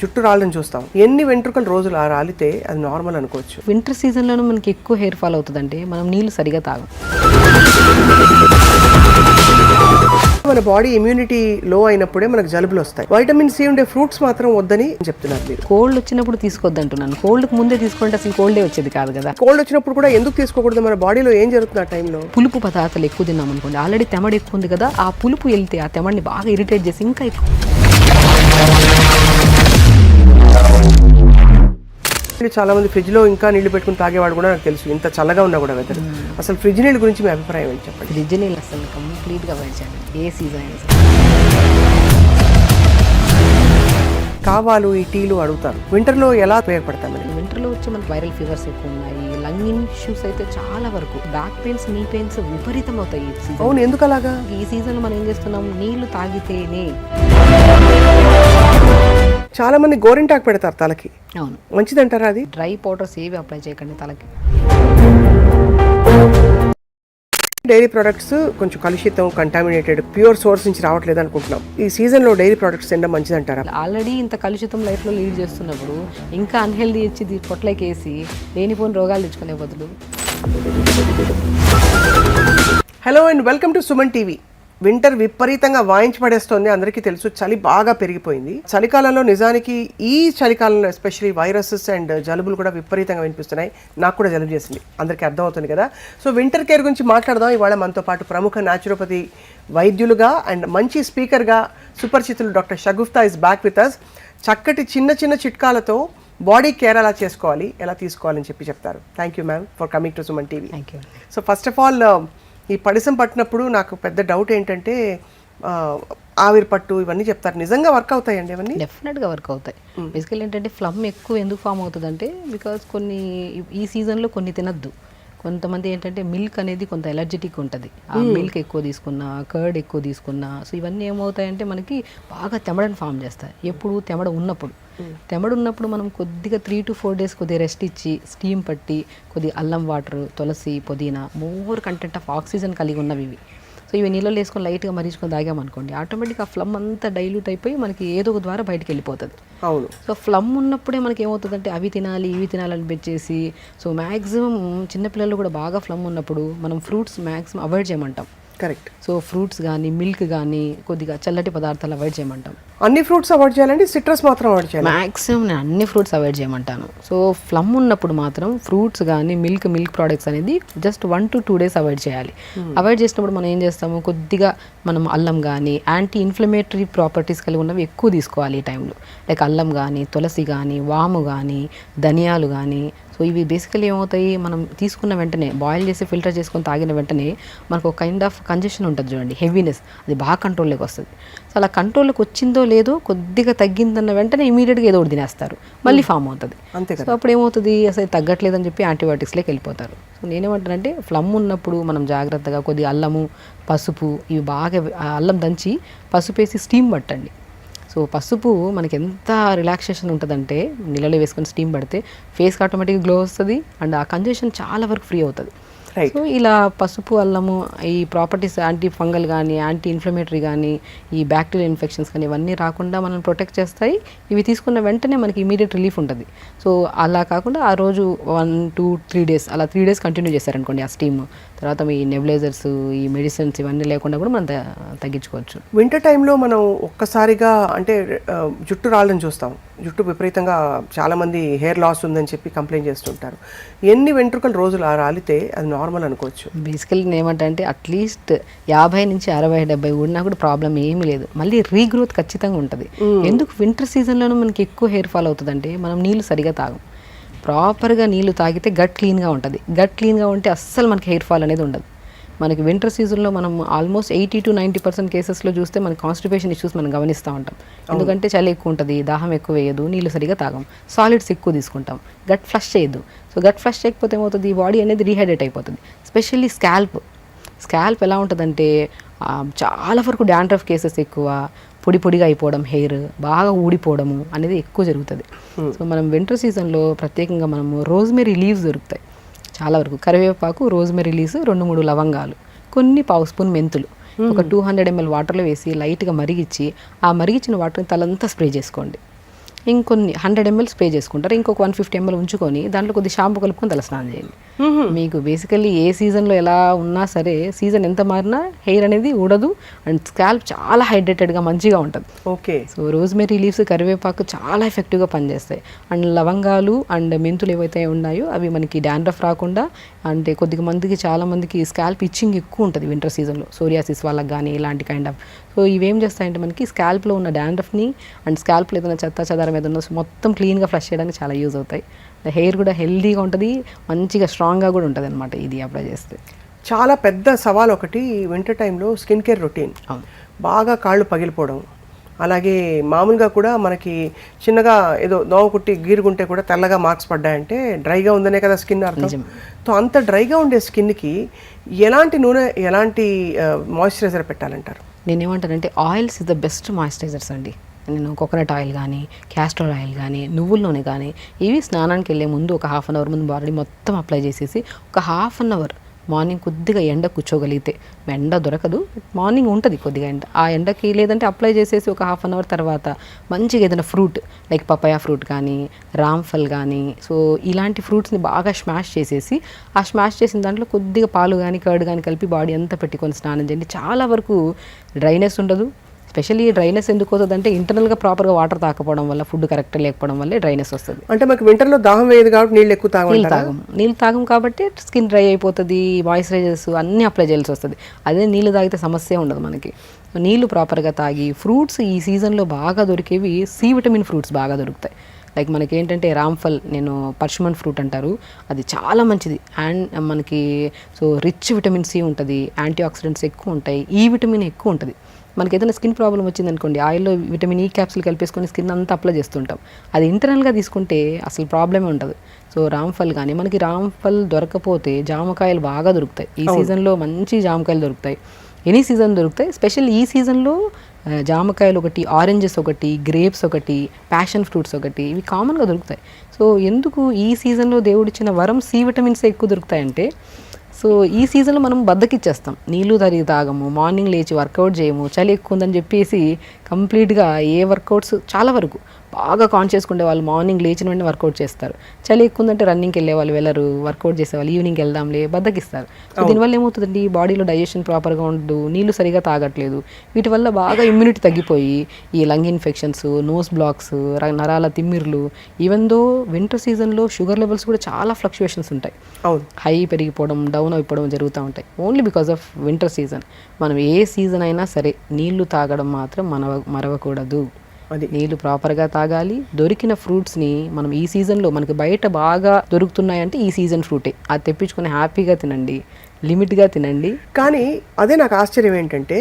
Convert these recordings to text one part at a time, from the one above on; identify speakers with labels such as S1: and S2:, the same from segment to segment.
S1: జుట్టు రాళ్ళని చూస్తాం. ఎన్ని వెంట్రుకలు రోజులు ఆ రాలితే అది నార్మల్ అనుకోవచ్చు.
S2: వింటర్ సీజన్లోనూ మనకి ఎక్కువ హెయిర్ ఫాల్ అవుతుందంటే మనం నీళ్లు సరిగా తాగం.
S1: మన బాడీ ఇమ్యూనిటీ లో అయినప్పుడే మనకు జలుబులు వస్తాయి. వైటమిన్ సి ఉండే ఫ్రూట్స్ మాత్రం వద్దని చెప్తున్నారు మీరు.
S2: కోల్డ్ వచ్చినప్పుడు తీసుకోవద్దు అంటున్నాను. కోల్డ్కి ముందే తీసుకుంటే అసలు కోల్డే వచ్చేది కాదు కదా.
S1: కోల్డ్ వచ్చినప్పుడు కూడా ఎందుకు తీసుకోకూడదు? మన బాడీలో ఏం జరుగుతుంది ఆ టైంలో?
S2: పులుపు పదార్థాలు ఎక్కువ తిన్నాం అనుకోండి, ఆల్రెడీ తెమడ ఎక్కువ ఉంది కదా, ఆ పులుపు వెళ్తే ఆ తెమడిని బాగా ఇరిటేట్ చేసి ఇంకా ఎక్కువ.
S1: చాలా మంది ఫ్రిడ్జ్ లో ఇంకా నీళ్లు పెట్టుకుని తాగేవాడు కూడా నాకు తెలుసు, ఇంత చల్లగా ఉన్నా కూడా వెదర్. అసలు ఫ్రిడ్జ్ నీళ్ళ గురించి మీ అభిప్రాయం ఏంటి చెప్పండి?
S2: ఫ్రిడ్జ్ నీళ్ళు అసలు కంప్లీట్గా అవాయిడ్ చేయాలి ఏ సీజన్ అయినా.
S1: కావాలు ఈ టీలు అడుగుతారు. వింటర్ లో ఎలా ఉపయోగపడతాం?
S2: వింటర్లో వచ్చి మనకి వైరల్ ఫీవర్స్ ఎక్కువ ఉన్నాయి, లంగ్ ఇష్యూస్ అయితే చాలా వరకు, బ్యాక్ పెయిన్స్, నీ పెయిన్స్ విపరీతం అవుతాయి ఈ సీజన్.
S1: అవును, ఎందుకు అలాగా?
S2: ఈ సీజన్ మనం ఏం చేస్తున్నాం, నీళ్లు తాగితేనే.
S1: చాలా మంది గోరింటాకు పెడతారు తలకి.
S2: అవును,
S1: మంచిదంటారా అది?
S2: డ్రై పౌడర్స్ ఏవి అప్లై చేయకండి తలకి.
S1: డైరీ ప్రొడక్ట్స్ కొంచెం కలుషితం, కంటామినేటెడ్, ప్యూర్ సోర్స్ నుంచి రావట్లేదు అనుకుంటున్నాం. ఈ సీజన్ లో డైరీ ప్రొడక్ట్స్ తినడం మంచిదంటారా?
S2: ఆల్రెడీ ఇంత కలుషితం లైఫ్ లో లీడ్ చేస్తున్నప్పుడు ఇంకా అన్హెల్దీ ఇచ్చి పొట్లకేసి లేనిపోని రోగాలు తెచ్చుకునే బదులు.
S1: Hello and welcome to Suman TV. Winter విపరీతంగా వాయించి పడేస్తోంది, అందరికీ తెలుసు. చలి బాగా పెరిగిపోయింది. చలికాలంలో నిజానికి ఈ చలికాలంలో ఎస్పెషల్లీ వైరసెస్ అండ్ జలుబులు కూడా విపరీతంగా వినిపిస్తున్నాయి. నాకు కూడా జలుబు చేసింది, అందరికీ అర్థమవుతుంది కదా. సో వింటర్ కేర్ గురించి మాట్లాడదాం ఇవాళ. మనతో పాటు ప్రముఖ న్యాచురోపతి వైద్యులుగా అండ్ మంచి స్పీకర్గా సుపరిచితులు doctor Shagufta is back with us. చక్కటి చిన్న చిన్న చిట్కాలతో బాడీ కేర్ ఎలా చేసుకోవాలి, ఎలా తీసుకోవాలని చెప్తారు. Thank you ma'am for coming to Suman TV.
S2: Thank you.
S1: So first of all, ఈ పడిసం పట్టినప్పుడు నాకు పెద్ద డౌట్ ఏంటంటే ఆవిరి పట్టు ఇవన్నీ చెప్తారు, నిజంగా వర్క్ అవుతాయండి ఇవన్నీ?
S2: డెఫినెట్గా వర్క్ అవుతాయి. బేసికల్ ఏంటంటే ఫ్లమ్ ఎక్కువ ఎందుకు ఫామ్ అవుతుందంటే బికాస్ కొన్ని ఈ సీజన్లో కొన్ని తినద్దు. కొంతమంది ఏంటంటే మిల్క్ అనేది కొంత ఎలర్జెటిక్ ఉంటుంది, ఆ మిల్క్ ఎక్కువ తీసుకున్నా, కర్డ్ ఎక్కువ తీసుకున్నా, సో ఇవన్నీ ఏమవుతాయంటే మనకి బాగా తెమడని ఫామ్ చేస్తాయి. ఎప్పుడు తెమడ ఉన్నప్పుడు మనం కొద్దిగా 3 to 4 days కొద్దిగా రెస్ట్ ఇచ్చి స్టీమ్ పట్టి కొద్దిగా అల్లం వాటర్, తులసి, పుదీనా, మోర్ కంటెంట్ ఆఫ్ ఆక్సిజన్ కలిగి ఉన్నవి ఇవి. సో ఇవి నీళ్ళలో వేసుకొని లైట్గా మరీచుకొని తాగామనుకోండి, ఆటోమేటిక్గా ఆ ఫ్లమ్ అంతా డైల్యూట్ అయిపోయి మనకి ఏదో ఒక ద్వారా బయటకు వెళ్ళిపోతుంది.
S1: అవును.
S2: సో ఫ్లమ్ ఉన్నప్పుడే మనకి ఏమవుతుందంటే అవి తినాలి ఇవి తినాలని పెట్టేసి, సో మ్యాక్సిమం చిన్నపిల్లలు కూడా బాగా ఫ్లమ్ ఉన్నప్పుడు మనం ఫ్రూట్స్ మ్యాక్సిమం అవాయిడ్ చేయమంటాం.
S1: కరెక్ట్.
S2: సో ఫ్రూట్స్ కానీ మిల్క్ కానీ కొద్దిగా చల్లటి పదార్థాలు అవాయిడ్ చేయమంటాం.
S1: అన్ని ఫ్రూట్స్ అవాయిడ్ చేయాలండి? సిట్రస్ మాత్రం అవాయిడ్ చేయాలి?
S2: మ్యాక్సిమం నేను అన్ని ఫ్రూట్స్ అవాయిడ్ చేయమంటాను. సో ఫ్లమ్ ఉన్నప్పుడు మాత్రం ఫ్రూట్స్ కానీ మిల్క్ ప్రోడక్ట్స్ అనేది జస్ట్ 1 to 2 days అవాయిడ్ చేయాలి. అవాయిడ్ చేసినప్పుడు మనం ఏం చేస్తాము, కొద్దిగా మనం అల్లం కానీ యాంటీ ఇన్ఫ్లమేటరీ ప్రాపర్టీస్ కలిగి ఉన్నవి ఎక్కువ తీసుకోవాలి ఈ టైంలో. లైక్ అల్లం కానీ, తులసి కానీ, వాము కానీ, ధనియాలు కానీ. సో ఇవి బేసికలీ ఏమవుతాయి, మనం తీసుకున్న వెంటనే బాయిల్ చేసి ఫిల్టర్ చేసుకొని తాగిన వెంటనే మనకు ఒక కైండ్ ఆఫ్ కంజెషన్ ఉంటుంది చూడండి, హెవీనెస్, అది బాగా కంట్రోల్లోకి వస్తుంది. సో అలా కంట్రోల్లోకి వచ్చిందో లేదో కొద్దిగా తగ్గిందన్న వెంటనే ఇమీడియట్గా ఏదో ఒకటి తినేస్తారు, మళ్ళీ ఫామ్ అవుతుంది.
S1: అంతే.
S2: సో అప్పుడు ఏమవుతుంది, అసలు తగ్గట్లేదని చెప్పి యాంటీబయాటిక్స్లోకి వెళ్ళిపోతారు. సో నేనేమంటానంటే ఫ్లమ్ ఉన్నప్పుడు మనం జాగ్రత్తగా కొద్దిగా అల్లము, పసుపు, ఇవి బాగా అల్లం దంచి పసుపు వేసి స్టీమ్ పట్టండి. సో పసుపు మనకి ఎంత రిలాక్సేషన్ ఉంటుందంటే నీళ్ళలో వేసుకొని స్టీమ్ పడితే ఫేస్కి ఆటోమేటిక్గా గ్లో వస్తుంది అండ్ ఆ కంజెషన్ చాలా వరకు ఫ్రీ అవుతుంది. సో ఇలా పసుపు, అల్లము, ఈ ప్రాపర్టీస్ యాంటీ ఫంగల్ కానీ, యాంటీ ఇన్ఫ్లమేటరీ కానీ, ఈ బ్యాక్టీరియల్ ఇన్ఫెక్షన్స్ కానీ ఇవన్నీ రాకుండా మనం ప్రొటెక్ట్ చేస్తాయి. ఇవి తీసుకున్న వెంటనే మనకి ఇమీడియట్ రిలీఫ్ ఉంటుంది. సో అలా కాకుండా ఆ రోజు 1 to 3 days అలా 3 days కంటిన్యూ చేశారనుకోండి ఆ స్టీమ్, తర్వాత మీ నెబులైజర్స్, ఈ మెడిసిన్స్ ఇవన్నీ లేకుండా కూడా మనం తగ్గించుకోవచ్చు.
S1: వింటర్ టైంలో మనం ఒక్కసారిగా అంటే జుట్టు రాళ్ళని చూస్తాం. జుట్టు విపరీతంగా చాలా మంది హెయిర్ లాస్ ఉందని చెప్పి కంప్లైంట్ చేస్తుంటారు. ఎన్ని వెంట్రుకలు రోజులు ఆ రాలితే అది నార్మల్ అనుకోవచ్చు?
S2: బేసికల్లీ ఏమంటే అట్లీస్ట్ 50 నుంచి 60, 70 ఉన్నా కూడా ప్రాబ్లం ఏమీ లేదు. మళ్ళీ రీగ్రోత్ ఖచ్చితంగా ఉంటుంది. ఎందుకు వింటర్ సీజన్లోనూ మనకి ఎక్కువ హెయిర్ ఫాల్ అవుతుందంటే మనం నీళ్ళు సరిగా తాగం. ప్రాపర్గా నీళ్ళు తాగితే గట్ క్లీన్గా ఉంటుంది. గట్ క్లీన్గా ఉంటే అస్సలు మనకి హెయిర్ ఫాల్ అనేది ఉండదు. మనకి వింటర్ సీజన్లో మనం ఆల్మోస్ట్ 80 to 90% కేసెస్లో చూస్తే మనకి కాన్స్టిపేషన్ ఇష్యూస్ మనం గమనిస్తూ ఉంటాం. ఎందుకంటే చలి ఎక్కువ ఉంటుంది, దాహం ఎక్కువ వేయదు, నీళ్ళు సరిగా తాగం, సాలిడ్స్ ఎక్కువ తీసుకుంటాం, గట్ ఫ్లష్ చేయదు. సో గట్ ఫ్లష్ చేయకపోతే ఏమవుతుంది, ఈ బాడీ అనేది రీహైడ్రేట్ అయిపోతుంది. స్పెషల్లీ స్కాల్ప్ ఎలా ఉంటుందంటే చాలా వరకు డాండ్రఫ్ కేసెస్ ఎక్కువ, పొడిగా అయిపోవడం, హెయిర్ బాగా ఊడిపోవడము అనేది ఎక్కువ జరుగుతుంది. సో మనం వింటర్ సీజన్లో ప్రత్యేకంగా మనము రోజ్మెరీ లీవ్స్ దొరుకుతాయి చాలా వరకు, కరివేపాకు, రోజ్మెరీ లీవ్స్, 2-3 లవంగాలు, కొన్ని పావు స్పూన్ మెంతులు, ఒక 200 ml వాటర్లో వేసి లైట్గా మరిగించి ఆ మరిగించిన వాటర్ని తలంతా స్ప్రే చేసుకోండి. ఇంకొన్ని 100 ml స్ప్రే చేసుకుంటారు, ఇంకొక 150 ml ఉంచుకొని దాంట్లో కొద్ది షాంపూ కలుపుకొని తల స్నానం చేయండి. మీకు బేసికల్లీ ఏ సీజన్లో ఎలా ఉన్నా సరే, సీజన్ ఎంత మారినా హెయిర్ అనేది ఊడదు అండ్ స్కాల్ప్ చాలా హైడ్రేటెడ్గా మంచిగా ఉంటుంది.
S1: ఓకే.
S2: సో రోజ్మెరీ లీవ్స్, కరివేపాకు చాలా ఎఫెక్టివ్గా పనిచేస్తాయి. అండ్ లవంగాలు అండ్ మెంతులు ఏవైతే ఉన్నాయో అవి మనకి డాండ్రఫ్ రాకుండా, అంటే కొద్దిగా మందికి చాలా మందికి స్కాల్ప్ ఇచ్చింగ్ ఎక్కువ ఉంటుంది వింటర్ సీజన్లో, సోరియాసిస్ వాళ్ళకి కానీ ఇలాంటి కైండ్ ఆఫ్. సో ఇవేం చేస్తాయంటే మనకి స్కాల్ప్లో ఉన్న డాండ్రఫ్ని అండ్ స్కాల్ప్లో ఏదైనా చెత్త చెదారం ఏదైనా మొత్తం క్లీన్గా ఫ్లష్ చేయడానికి చాలా యూజ్ అవుతాయి. హెయిర్ కూడా హెల్దీగా ఉంటుంది, మంచిగా స్ట్రాంగ్గా కూడా ఉంటుంది అనమాట ఇది అప్లై చేస్తే.
S1: చాలా పెద్ద సవాల్ ఒకటి వింటర్ టైంలో స్కిన్ కేర్ రొటీన్. బాగా కాళ్ళు పగిలిపోవడం, అలాగే మామూలుగా కూడా మనకి చిన్నగా ఏదో దోమ కుట్టి గీరుగుంటే కూడా తెల్లగా మార్క్స్ పడ్డాయంటే డ్రైగా ఉందనే కదా స్కిన్ అర్థం. సో అంత డ్రైగా ఉండే స్కిన్కి ఎలాంటి నూనె, ఎలాంటి మాయిశ్చరైజర్ పెట్టాలంటారు?
S2: నేనేమంటానంటే oils is the best moisturizers అండి. నేను కోకోనట్ ఆయిల్ కానీ, క్యాస్టర్ ఆయిల్ కానీ, నువ్వుల నూనె కానీ, ఇవి స్నానానికి వెళ్ళే ముందు ఒక 1/2 అవర్ ముందు బాడీ మొత్తం అప్లై చేసేసి ఒక 1/2 అవర్ మార్నింగ్ కొద్దిగా ఎండ కూర్చోగలిగితే, ఎండ దొరకదు మార్నింగ్ ఉంటుంది కొద్దిగా ఎండ, ఆ ఎండకి లేదంటే అప్లై చేసేసి ఒక 1/2 అవర్ తర్వాత మంచిగా ఏదైనా ఫ్రూట్ లైక్ పపాయా ఫ్రూట్ కానీ, రామ్ఫల్ కానీ, సో ఇలాంటి ఫ్రూట్స్ని బాగా స్మాష్ చేసేసి, ఆ స్మాష్ చేసిన దాంట్లో కొద్దిగా పాలు కానీ కర్డ్ కానీ కలిపి బాడీ అంతా పెట్టుకొని స్నానం చేయండి. చాలా వరకు డ్రైనెస్ ఉండదు. స్పెషల్లీ డ్రైనెస్ ఎందుకు వస్తుంది అంటే ఇంటర్నల్గా ప్రాపర్గా వాటర్ తాకపోవడం వల్ల, ఫుడ్ కరెక్ట్గా లేకపోవడం వల్లే డ్రైనెస్ వస్తుంది.
S1: అంటే మనకి వింటర్లో దాహం వేయదు కాబట్టి నీళ్ళు ఎక్కువ
S2: నీళ్ళు తాగం కాబట్టి స్కిన్ డ్రై అయిపోతుంది, మాయిశ్చరైజర్స్ అన్నీ అప్లై చేయాల్సి వస్తుంది. అదే నీళ్ళు తాగితే సమస్య ఉండదు మనకి. నీళ్ళు ప్రాపర్గా తాగి, ఫ్రూట్స్ ఈ సీజన్లో బాగా దొరికేవి సి విటమిన్ ఫ్రూట్స్ బాగా దొరుకుతాయి. లైక్ మనకి ఏంటంటే రామ్ఫల్, నేను పర్షమన్ ఫ్రూట్ అంటారు, అది చాలా మంచిది అండ్ మనకి సో రిచ్ విటమిన్ సి ఉంటుంది, యాంటీ ఆక్సిడెంట్స్ ఎక్కువ ఉంటాయి, ఈ విటమిన్ ఎక్కువ ఉంటుంది. మనకి ఏదైనా స్కిన్ ప్రాబ్లం వచ్చింది అనుకోండి, ఆయిల్లో విటమిన్ ఈ క్యాప్సూల్ కలిపేసుకొని స్కిన్ అంతా అప్లై చేస్తుంటాం. అది ఇంటర్నల్గా తీసుకుంటే అసలు ప్రాబ్లమే ఉండదు. సో రామ్ఫల్ కానీ, మనకి రామ్ఫల్ దొరకపోతే జామకాయలు బాగా దొరుకుతాయి. ఈ సీజన్లో మంచి జామకాయలు దొరుకుతాయి, ఎనీ సీజన్ దొరుకుతాయి. స్పెషల్ ఈ సీజన్లో జామకాయలు ఒకటి, ఆరెంజెస్ ఒకటి, గ్రేప్స్ ఒకటి, ప్యాషన్ ఫ్రూట్స్ ఒకటి, ఇవి కామన్గా దొరుకుతాయి. సో ఎందుకు ఈ సీజన్లో దేవుడిచ్చిన వరం సి విటమిన్స్ ఎక్కువ దొరుకుతాయంటే, సో ఈ సీజన్లో మనం బద్దకిచ్చేస్తాం, నీళ్ళు తాగము, మార్నింగ్ లేచి వర్కౌట్ చేయము, చలి ఎక్కువ ఉందని చెప్పేసి కంప్లీట్గా ఏ వర్కౌట్స్ చాలా వరకు బాగా కాన్షియస్గా ఉండే వాళ్ళు మార్నింగ్ లేచిన వెంటనే వర్కౌట్ చేస్తారు. చలి ఎక్కువ ఉందంటే రన్నింగ్కి వెళ్ళే వాళ్ళు వెళ్ళరు, వర్కౌట్ చేసేవాళ్ళు ఈవినింగ్ వెళ్దాంలే బద్దకిస్తారు. సో దీనివల్ల ఏమవుతుందండి, బాడీలో డైజెషన్ ప్రాపర్గా ఉండదు, నీళ్ళు సరిగా తాగట్లేదు. వీటి వల్ల బాగా ఇమ్యూనిటీ తగ్గిపోయి ఈ లంగ్ ఇన్ఫెక్షన్స్, నోస్ బ్లాక్స్, నరాల తిమ్మిర్లు, ఈవెన్ దో వింటర్ సీజన్లో షుగర్ లెవెల్స్ కూడా చాలా ఫ్లక్చువేషన్స్ ఉంటాయి, హై పెరిగిపోవడం, డౌన్ అయిపోవడం జరుగుతూ ఉంటాయి, only because of winter season. మనం ఏ సీజన్ అయినా సరే నీళ్లు తాగడం మాత్రం మరవకూడదు. నీళ్ళు ప్రాపర్గా తాగాలి. దొరికిన ఫ్రూట్స్ని మనం ఈ సీజన్లో, మనకి బయట బాగా దొరుకుతున్నాయంటే ఈ సీజన్ ఫ్రూటే, అది తెప్పించుకొని హ్యాపీగా తినండి, లిమిట్గా తినండి.
S1: కానీ అదే నాకు ఆశ్చర్యం ఏంటంటే,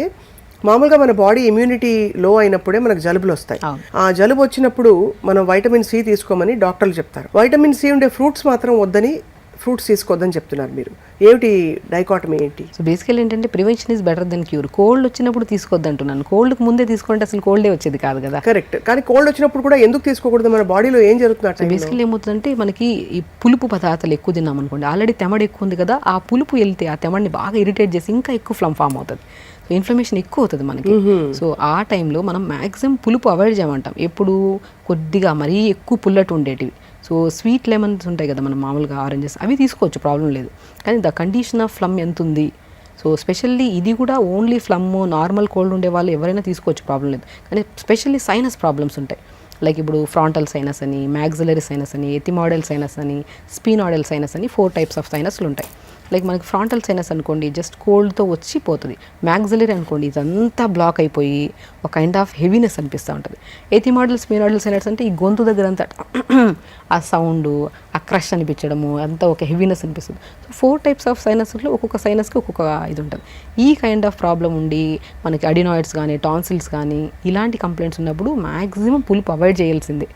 S1: మామూలుగా మన బాడీ ఇమ్యూనిటీ లో అయినప్పుడే మనకు జలుబులు వస్తాయి. ఆ జలుబు వచ్చినప్పుడు మనం వైటమిన్ సి తీసుకోమని డాక్టర్లు చెప్తారు. వైటమిన్ సి ఉండే ఫ్రూట్స్ మాత్రం వద్దని, ఫ్రూట్స్ తీసుకోవద్దని చెప్తున్నారు. మీరు ఏమిటి డైకాటమీ ఏంటి?
S2: సో బేసికల్ ఏంటంటే prevention is better then cure. Cold వచ్చినప్పుడు తీసుకోవద్దు అంటున్నాను, కోల్డ్కి ముందే తీసుకుంటే అసలు కోల్డే వచ్చేది కాదు కదా.
S1: కరెక్ట్. కానీ కోల్డ్ వచ్చినప్పుడు కూడా ఎందుకు తీసుకోకూడదు? మన బాడీలో ఏం జరుగుతుంది?
S2: బేసికల్ ఏమవుతుందంటే, మనకి ఈ పులుపు పదార్థాలు ఎక్కువ తిన్నాం అనుకోండి, ఆల్రెడీ తెమడ ఎక్కువ ఉంది కదా, ఆ పులుపు వెళ్తే ఆ తెమడిని బాగా ఇరిటేట్ చేసి ఇంకా ఎక్కువ ఫ్లమ్ ఫామ్ అవుతుంది, సో ఇన్ఫ్లమేషన్ ఎక్కువ అవుతుంది మనకి. సో ఆ టైంలో మనం మ్యాక్సిమం పులుపు అవాయిడ్ చేయమంటాం. ఎప్పుడు కొద్దిగా మరీ ఎక్కువ పుల్లటి ఉండేటివి, సో స్వీట్ లెమన్స్ ఉంటాయి కదా మనం మామూలుగా ఆరెంజెస్, అవి తీసుకోవచ్చు, ప్రాబ్లం లేదు. కానీ ద కండిషన్ ఆఫ్ ఫ్లమ్ ఎంత ఉంది, సో స్పెషల్లీ ఇది కూడా ఓన్లీ ఫ్లమ్, నార్మల్ కోల్డ్ ఉండే వాళ్ళు ఎవరైనా తీసుకోవచ్చు, ప్రాబ్లం లేదు. కానీ స్పెషల్లీ సైనస్ ప్రాబ్లమ్స్ ఉంటాయి, లైక్ ఇప్పుడు ఫ్రాంటల్ సైనస్ అని, మ్యాగ్జిలరీ సైనస్ అని, ఎథిమాయిడల్ సైనస్ అని, స్పినాయిడల్ సైనస్ అని 4 టైప్స్ ఆఫ్ సైనస్లు ఉంటాయి. లైక్ మనకి ఫ్రాంటల్ సైనస్ అనుకోండి జస్ట్ కోల్డ్తో వచ్చి పోతుంది, మ్యాగ్జిలరీ అనుకోండి ఇదంతా బ్లాక్ అయిపోయి ఒక కైండ్ ఆఫ్ హెవీనెస్ అనిపిస్తూ ఉంటుంది. ఎథిమాయిడల్, స్పినాయిడల్ సైనస్ అంటే ఈ గొంతు దగ్గర అంతా ఆ సౌండ్, ఆ క్రష్ అనిపించడము, అంతా ఒక హెవీనెస్ అనిపిస్తుంది. సో 4 టైప్స్ ఆఫ్ సైనస్లో ఒక్కొక్క సైనస్కి ఒక్కొక్క ఇది ఉంటుంది. ఈ కైండ్ ఆఫ్ ప్రాబ్లం ఉండి మనకి అడినాయిడ్స్ కానీ, టాన్సిల్స్ కానీ ఇలాంటి కంప్లైంట్స్ ఉన్నప్పుడు మ్యాక్సిమం పులుపు అవాయిడ్ చేయాల్సిందే.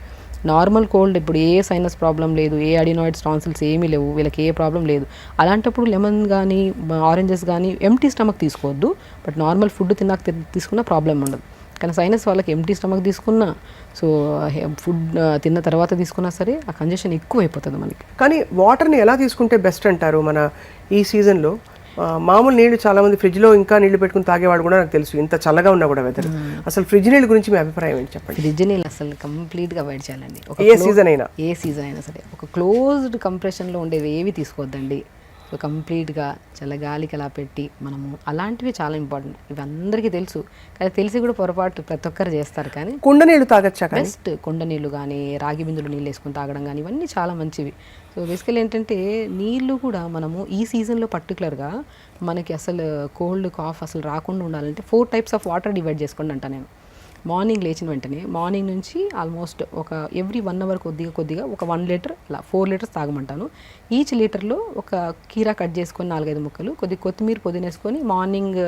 S2: నార్మల్ కోల్డ్ ఇప్పుడు ఏ సైనస్ ప్రాబ్లం లేదు, ఏ అడినాయిడ్స్, టాన్సిల్స్ ఏమీ లేవు, వీళ్ళకి ఏ ప్రాబ్లం లేదు, అలాంటప్పుడు లెమన్ కానీ, ఆరెంజెస్ కానీ ఎంటీ స్టమక్ తీసుకోవద్దు. బట్ నార్మల్ ఫుడ్ తిన్నాక తీసుకున్న ప్రాబ్లం ఉండదు. కానీ సైనస్ వాళ్ళకి ఎంటీ స్టమక్ తీసుకున్నా, సో ఫుడ్ తిన్న తర్వాత తీసుకున్నా సరే ఆ కంజెషన్ ఎక్కువ అయిపోతుంది మనకి.
S1: కానీ వాటర్ని ఎలా తీసుకుంటే బెస్ట్ అంటారు మన ఈ సీజన్లో? మామూలు నీళ్లు చాలా మంది ఫ్రిడ్జ్లో ఇంకా నీళ్లు పెట్టుకుని తాగేవాడు కూడా నాకు తెలుసు, ఇంత చల్లగా ఉన్నా కూడా వెదర్. అసలు ఫ్రిడ్జ్ నీళ్ళ గురించి మీ అభిప్రాయం ఏంటి చెప్పండి?
S2: ఫ్రిడ్జ్ నీళ్ళు అసలు కంప్లీట్గా అవాయిడ్ చేయాలండి.
S1: ఏ సీజన్ అయినా
S2: సరే ఒక క్లోజ్డ్ కంప్రెషన్లో ఉండేవి ఏవి తీసుకోవద్దండి. సో కంప్లీట్గా చల్లగాలికి అలా పెట్టి మనము అలాంటివి చాలా ఇంపార్టెంట్. ఇవి అందరికీ తెలుసు, కానీ తెలిసి కూడా పొరపాటు ప్రతి ఒక్కరు చేస్తారు. కానీ
S1: కుండ నీళ్ళు తాగొచ్చా?
S2: బెస్ట్ కుండ నీళ్ళు కానీ రాగి బిందులు నీళ్ళు వేసుకొని తాగడం కానీ ఇవన్నీ చాలా మంచివి. సో బేసికల్ ఏంటంటే నీళ్ళు కూడా మనము ఈ సీజన్లో పర్టికులర్గా మనకి అసలు కోల్డ్ కాఫ్ అసలు రాకుండా ఉండాలంటే 4 types ఆఫ్ వాటర్ డివైడ్ చేసుకోండి అంట నేను. మార్నింగ్ లేచిన వెంటనే మార్నింగ్ నుంచి ఆల్మోస్ట్ ఒక ఎవ్రీ 1 hour కొద్దిగా ఒక 1 లీటర్ అలా 4 లీటర్స్ తాగమంటాను. ఈచ్ లీటర్లో ఒక కీరా కట్ చేసుకొని 4-5 ముక్కలు కొత్తిమీర పుదీనేసుకొని మార్నింగ్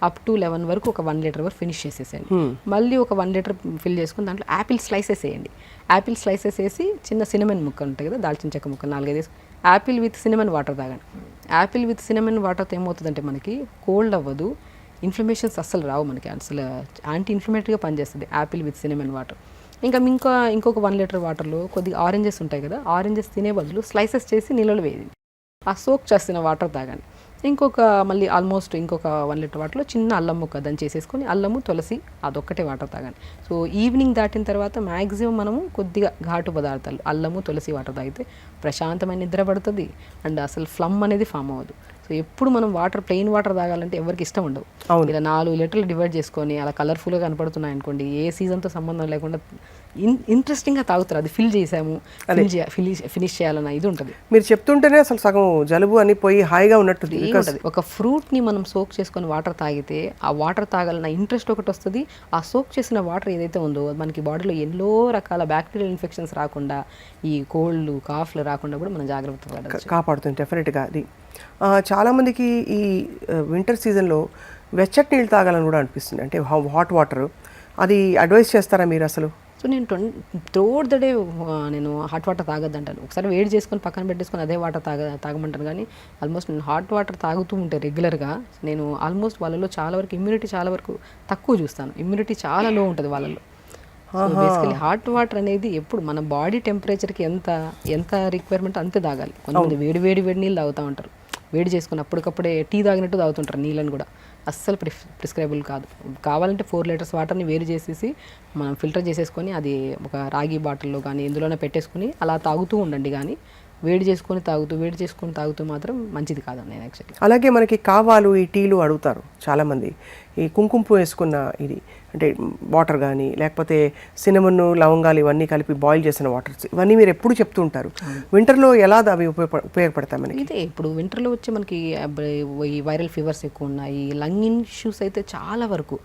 S2: అప్ టు 11 వరకు ఒక 1 లీటర్ వరకు ఫినిష్ చేసేసేయండి. మళ్ళీ ఒక 1 లీటర్ ఫిల్ చేసుకొని దాంట్లో యాపిల్ స్లైసెస్ వేయండి. యాపిల్ స్లైసెస్ వేసి చిన్న సినమన్ ముక్కలు ఉంటాయి కదా, దాల్చిన చెక్క ముక్కలు 4-5 వేసి యాపిల్ విత్ సినమన్ వాటర్ తాగండి. యాపిల్ విత్ సినమన్ వాటర్తో ఏమవుతుందంటే మనకి కోల్డ్ అవ్వదు, ఇన్ఫ్లమేషన్స్ అస్సలు రావు, మనకి అసలు యాంటీ ఇన్ఫ్లమేటరీగా పనిచేస్తుంది యాపిల్ విత్ సినమన్ వాటర్. ఇంకొక 1 లీటర్ వాటర్లో కొద్దిగా ఆరెంజెస్ ఉంటాయి కదా, ఆరెంజెస్ తినే బదులు స్లైసెస్ చేసి నీళ్ళలో వేయండి. ఆ సోక్ చేసిన వాటర్ తాగండి. మళ్ళీ ఆల్మోస్ట్ ఇంకొక 1 లీటర్ వాటర్లో చిన్న అల్లం ముక్క దాన్ని చేసేసుకొని అల్లము తులసి అదొక్కటే వాటర్ తాగండి. సో ఈవినింగ్ దాటిన తర్వాత మ్యాక్సిమం మనము కొద్దిగా ఘాటు పదార్థాలు అల్లము తులసి వాటర్ తాగితే ప్రశాంతమైన నిద్ర పడుతుంది అండ్ అసలు ఫ్లమ్ అనేది ఫామ్ అవ్వదు. సో ఎప్పుడు మనం ప్లెయిన్ వాటర్ తాగాలంటే ఎవరికి ఇష్టం ఉండవు. ఇలా 4 లీటర్లు డివైడ్ చేసుకొని అలా కలర్ఫుల్గా కనపడుతున్నాయి అనుకోండి, ఏ సీజన్తో సంబంధం లేకుండా ఇంట్రెస్టింగ్గా తాగుతారు. అది ఫిల్ చేసాము ఫినిష్ చేయాలన్న ఇది ఉంటుంది.
S1: మీరు చెప్తుంటేనే అసలు సగం జలుబు అని పోయి హాయిగా ఉన్నట్టుంది.
S2: ఒక ఫ్రూట్ని మనం సోక్ చేసుకొని వాటర్ తాగితే ఆ వాటర్ తాగాలన్న ఇంట్రెస్ట్ ఒకటి వస్తుంది. ఆ సోక్ చేసిన వాటర్ ఏదైతే ఉందో మనకి బాడీలో ఎన్నో రకాల బ్యాక్టీరియల్ ఇన్ఫెక్షన్స్ రాకుండా, ఈ కోల్డ్ కాఫ్లు రాకుండా కూడా మనం జాగ్రత్త
S1: కాపాడుతుంది డెఫినెట్గా. అది చాలామందికి ఈ వింటర్ సీజన్లో వెచ్చటి నీళ్ళు తాగాలని కూడా అనిపిస్తుంది, అంటే హాట్ వాటర్. అది అడ్వైస్ చేస్తారా మీరు అసలు?
S2: సో నేను త్రూఅవుట్ ద డే నేను హాట్ వాటర్ తాగొద్దంటాను. ఒకసారి వేడి చేసుకొని పక్కన పెట్టేసుకొని అదే వాటర్ తాగమంటాను. కానీ ఆల్మోస్ట్ నేను హాట్ వాటర్ తాగుతూ ఉంటే రెగ్యులర్గా నేను ఆల్మోస్ట్ వాళ్ళలో చాలా వరకు ఇమ్యూనిటీ చాలా వరకు తక్కువ చూస్తాను. ఇమ్యూనిటీ చాలా లో ఉంటుంది వాళ్ళలో. బేసికలీ హాట్ వాటర్ అనేది ఎప్పుడు మన బాడీ టెంపరేచర్కి ఎంత రిక్వైర్మెంట్ అంతే తాగాలి. కొంతమంది వేడి నీళ్ళు తాగుతూ ఉంటారు, వేడి చేసుకుని అప్పటికప్పుడే టీ తాగినట్టు తాగుతుంటారు నీళ్ళని కూడా. అస్సలు ప్రిస్క్రైబుల్ కాదు. కావాలంటే 4 లీటర్స్ వాటర్ని వేరు చేసేసి మనం ఫిల్టర్ చేసేసుకొని అది ఒక రాగి బాటిల్లో కానీ ఎందులోనే పెట్టేసుకుని అలా తాగుతూ ఉండండి. కానీ వేడి చేసుకొని తాగుతూ మాత్రం మంచిది కాదండి నేను యాక్చువల్లీ.
S1: అలాగే మనకి కావాలు ఈ టీలు అడుగుతారు చాలామంది, ఈ కుంకుమ వేసుకున్న ఇది అంటే వాటర్ కానీ లేకపోతే సినమన్ లవంగాలు ఇవన్నీ కలిపి బాయిల్ చేసిన వాటర్స్, ఇవన్నీ మీరు ఎప్పుడు చెప్తూ ఉంటారు. వింటర్లో ఎలా అవి ఉపయోగపడతాయి మనకి?
S2: ఇదే ఇప్పుడు వింటర్లో వచ్చి మనకి ఈ వైరల్ ఫీవర్స్ ఎక్కువ ఉన్నాయి, లంగ్ ఇష్యూస్ అయితే చాలా వరకు.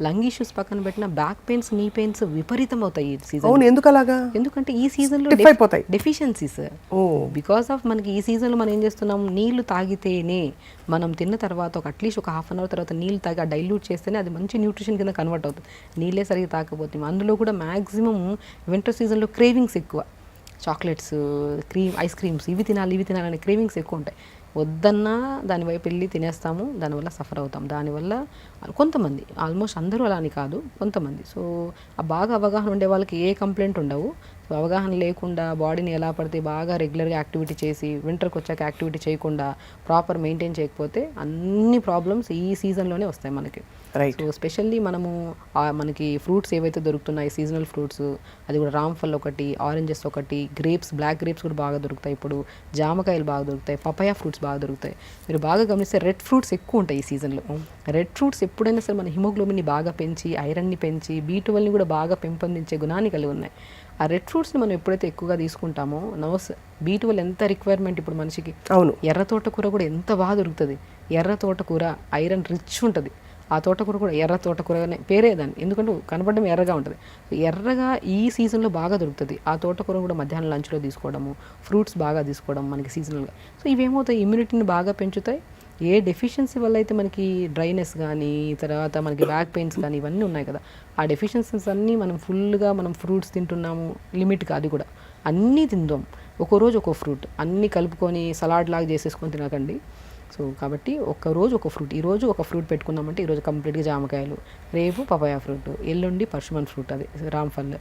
S2: లంగ్ ఇష్యూస్ పక్కన పెట్టిన బ్యాక్ పెయిన్స్, నీ పెయిన్స్ విపరీతం అవుతాయి ఈ సీజన్.
S1: అవును, ఎందుకు అలాగా?
S2: ఎందుకంటే ఈ సీజన్లో డెఫిషియన్సీస్ బికాస్ ఆఫ్ మనకి ఈ సీజన్లో మనం ఏం చేస్తున్నాం, నీళ్లు తాగితేనే మనం తిన్న తర్వాత అట్లీస్ట్ ఒక 1/2 hour తర్వాత నీళ్ళు తాగి డైల్యూట్ చేస్తేనే అది మంచి న్యూట్రిషన్ కింద కన్వర్ట్ అవుతుంది. నీళ్ళే సరిగ్గా తాకపోతే అందులో కూడా మ్యాక్సిమం వింటర్ సీజన్లో క్రేవింగ్స్ ఎక్కువ, చాక్లెట్స్, ఐస్ క్రీమ్స్ ఇవి తినాలనే క్రేవింగ్స్ ఎక్కువ ఉంటాయి. వద్దన్నా దాని వైపు వెళ్ళి తినేస్తాము, దానివల్ల సఫర్ అవుతాం. దానివల్ల కొంతమంది, ఆల్మోస్ట్ అందరూ అలా అని కాదు, కొంతమంది. సో ఆ బాగా అవగాహన ఉండే వాళ్ళకి ఏ కంప్లైంట్ ఉండవు. సో అవగాహన లేకుండా బాడీని ఎలా పడితే బాగా రెగ్యులర్గా యాక్టివిటీ చేసి వింటర్కి వచ్చాక యాక్టివిటీ చేయకుండా ప్రాపర్ మెయింటైన్ చేయకపోతే అన్ని ప్రాబ్లమ్స్ ఈ సీజన్లోనే వస్తాయి మనకి. సో స్పెషల్లీ మనకి ఫ్రూట్స్ ఏవైతే దొరుకుతున్నాయి సీజనల్ ఫ్రూట్స్, అది కూడా రామ్ఫల్ ఒకటి, ఆరెంజెస్ ఒకటి, బ్లాక్ గ్రేప్స్ కూడా బాగా దొరుకుతాయి ఇప్పుడు, జామకాయలు బాగా దొరుకుతాయి, పపాయా ఫ్రూట్స్ బాగా దొరుకుతాయి. మీరు బాగా గమనిస్తే రెడ్ ఫ్రూట్స్ ఎక్కువ ఉంటాయి ఈ సీజన్లో. రెడ్ ఫ్రూట్స్ ఎప్పుడైనా సరే మన హిమోగ్లోబిన్ని బాగా పెంచి, ఐరన్ని పెంచి, B12ని కూడా బాగా పెంపొందించే గుణాన్ని కలిగి ఉన్నాయి. ఆ రెడ్ ఫ్రూట్స్ని మనం ఎప్పుడైతే ఎక్కువగా తీసుకుంటామో B12 ఎంత రిక్వైర్మెంట్ ఇప్పుడు మనిషికి. అవును, ఎర్ర తోటకూర కూడా ఎంత బాగా దొరుకుతుంది. ఎర్ర తోటకూర ఐరన్ రిచ్ ఉంటుంది. ఆ తోటకూర కూడా ఎర్ర తోటకూరనే పేరే దాన్ని, ఎందుకంటే కనపడడం ఎర్రగా ఉంటుంది. ఎర్రగా ఈ సీజన్లో బాగా దొరుకుతుంది. ఆ తోటకూర కూడా మధ్యాహ్నం లంచ్లో తీసుకోవడము, ఫ్రూట్స్ బాగా తీసుకోవడం మనకి సీజనల్గా. సో ఇవేమవుతాయి, ఇమ్యూనిటీని బాగా పెంచుతాయి. ఏ డెఫిషియన్సీ వల్ల అయితే మనకి డ్రైనెస్ కానీ తర్వాత మనకి బ్యాక్ పెయిన్స్ కానీ ఇవన్నీ ఉన్నాయి కదా, ఆ డెఫిషియన్సీస్ అన్నీ మనం ఫుల్గా ఫ్రూట్స్ తింటున్నాము, లిమిట్ కాదు కూడా అన్నీ తిందాం. ఒక్కో రోజు ఒక్కో ఫ్రూట్ అన్నీ కలుపుకొని సలాడ్ లాగా చేసేసుకొని తినకండి. సో కాబట్టి ఒక్కరోజు ఒక ఫ్రూట్, ఈరోజు ఒక ఫ్రూట్ పెట్టుకున్నామంటే ఈరోజు కంప్లీట్గా జామకాయలు, రేపు పపాయా ఫ్రూట్, ఎల్లుండి పర్షమన్ ఫ్రూట్ అదే రామ్ఫల్,